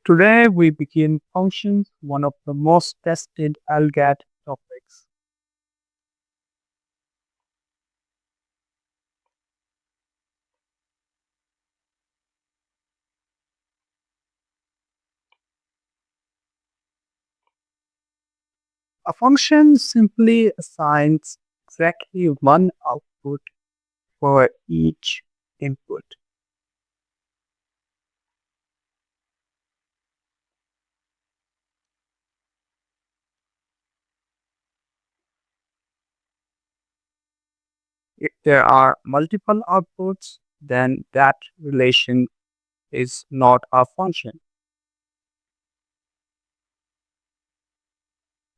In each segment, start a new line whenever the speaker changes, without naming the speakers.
Today we begin functions, one of the most tested LGAT topics. A function simply assigns exactly one output for each input. If there are multiple outputs, then that relation is not a function.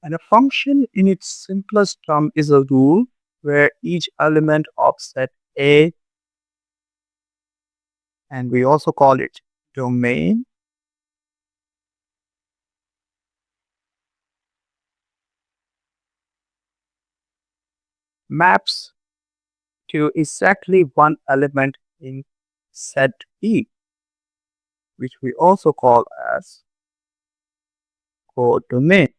And a function in its simplest term is a rule where each element of set A, and we also call it domain, maps to exactly one element in set B, which we also call as codomain.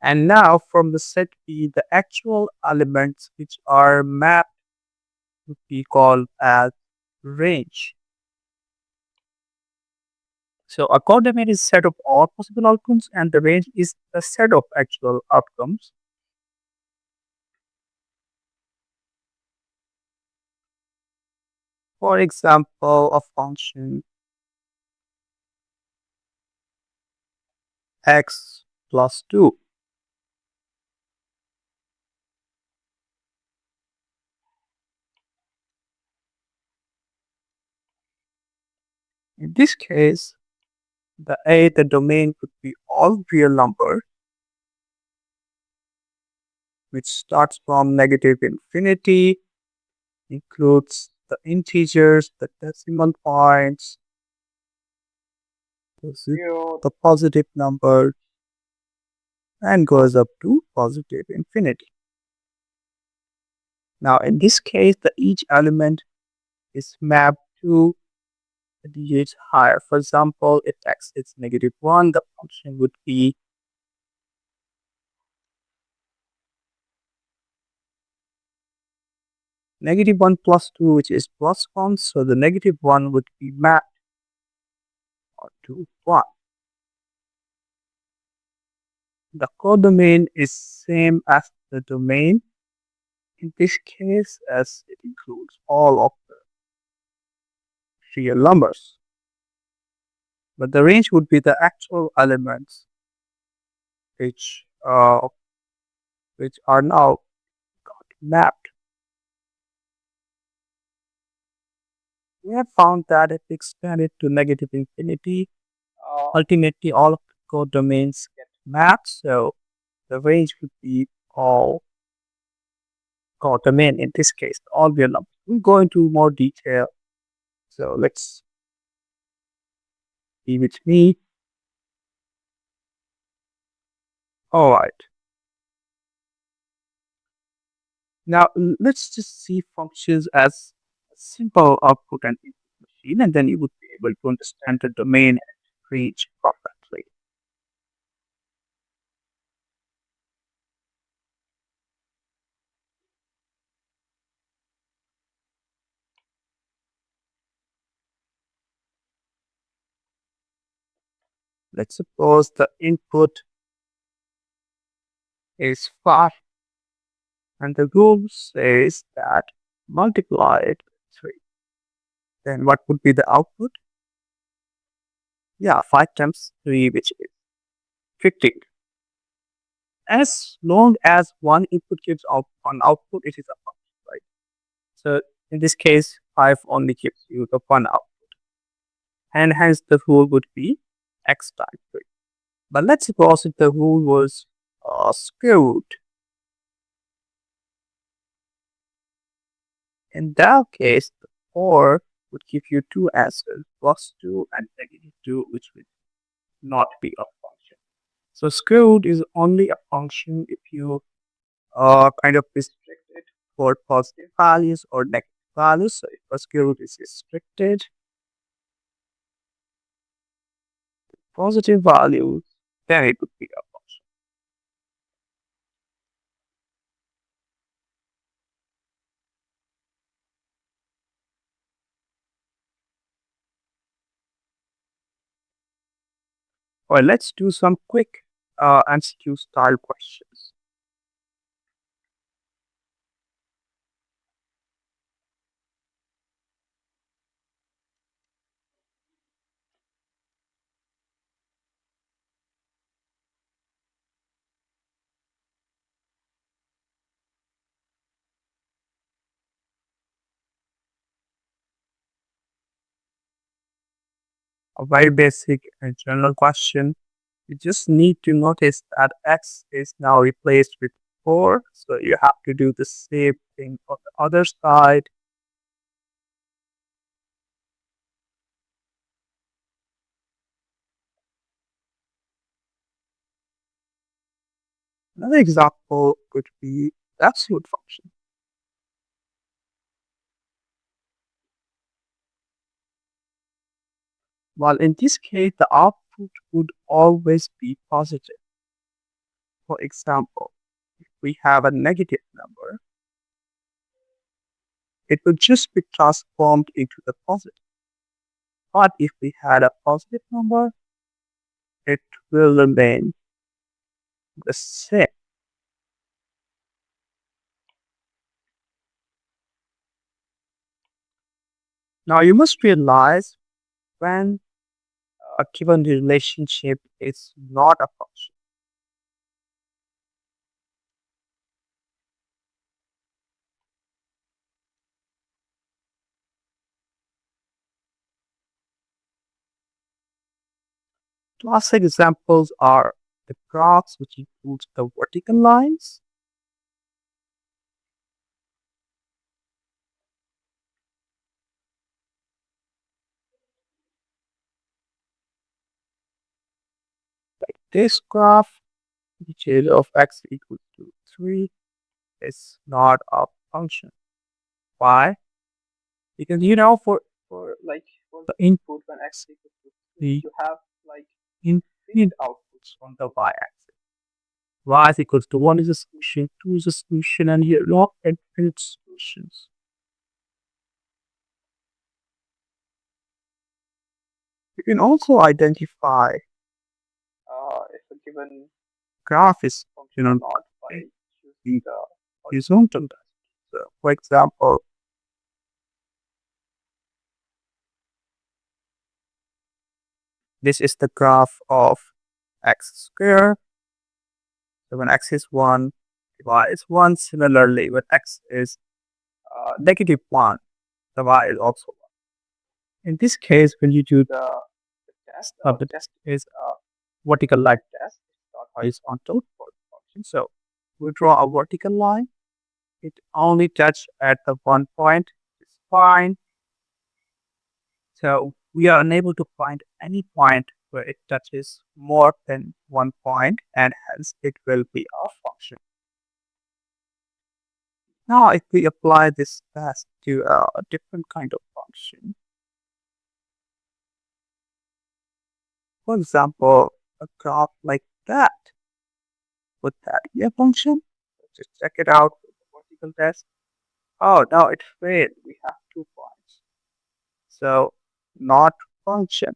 And now from the set B, the actual elements which are mapped would be called as range. So a codomain is set of all possible outcomes and the range is the set of actual outcomes. For example, a function x plus 2. In this case, the domain could be all real numbers, which starts from negative infinity, includes the integers, the decimal points, the positive number, and goes up to positive infinity. Now, in this case, each element is mapped to a digit higher. For example, if x is -1, the function would be -1 plus 2, which is +1. So the -1 would be mapped to 1. The codomain is same as the domain in this case, as it includes all of the real numbers. But the range would be the actual elements which are now got mapped. We have found that if we expand it to negative infinity, ultimately all of the codomains get mapped. So the range would be all codomain in this case, all real numbers. We'll go into more detail. So let's be with me. All right. Now let's just see functions as a simple output and input machine, and then you would be able to understand the domain and range perfectly. Let's suppose the input is 5, and the rule says that multiply it with 3. Then what would be the output? Yeah, 5 times 3, which is 15. As long as one input gives out one output, it is a function, right? So in this case, 5 only gives you the one output. And hence the rule would be x times 3. But let's suppose if the rule was square root. In that case, the 4 would give you two answers, +2 and -2, which would not be a function. So square root is only a function if you kind of restrict it for positive values or negative values. So if a square root is restricted positive values, then it would be a function. Or let's do some quick MCQ style questions. A very basic and general question. You just need to notice that x is now replaced with 4. So you have to do the same thing on the other side. Another example could be the absolute function. While in this case, the output would always be positive. For example, if we have a negative number, it will just be transformed into the positive. But if we had a positive number, it will remain the same. Now you must realize when a given relationship is not a function. Classic examples are the graphs, which includes the vertical lines, like this graph, which is of x equals to 3, is not a function. Why? Because for the input when x equals to 3, you have like infinite outputs on the y-axis. Y is equals to 1 is a solution, 2 is a solution, and here log infinite solutions. You can also identify if a given graph is function or not by using the horizontal test. So, for example, this is the graph of x squared. So when x is 1, y is 1. Similarly, when x is negative 1, the y is also 1. In this case, when you do the test is a vertical line test, it's not horizontal for the function. So we draw a vertical line. It only touches at the one point. It's fine. So we are unable to find any point where it touches more than one point, and hence it will be a function. Now, if we apply this test to a different kind of function, for example, a graph like that, would that be a function? Let's just check it out with the vertical test. Oh, no, it failed. We have 2 points. So, not function.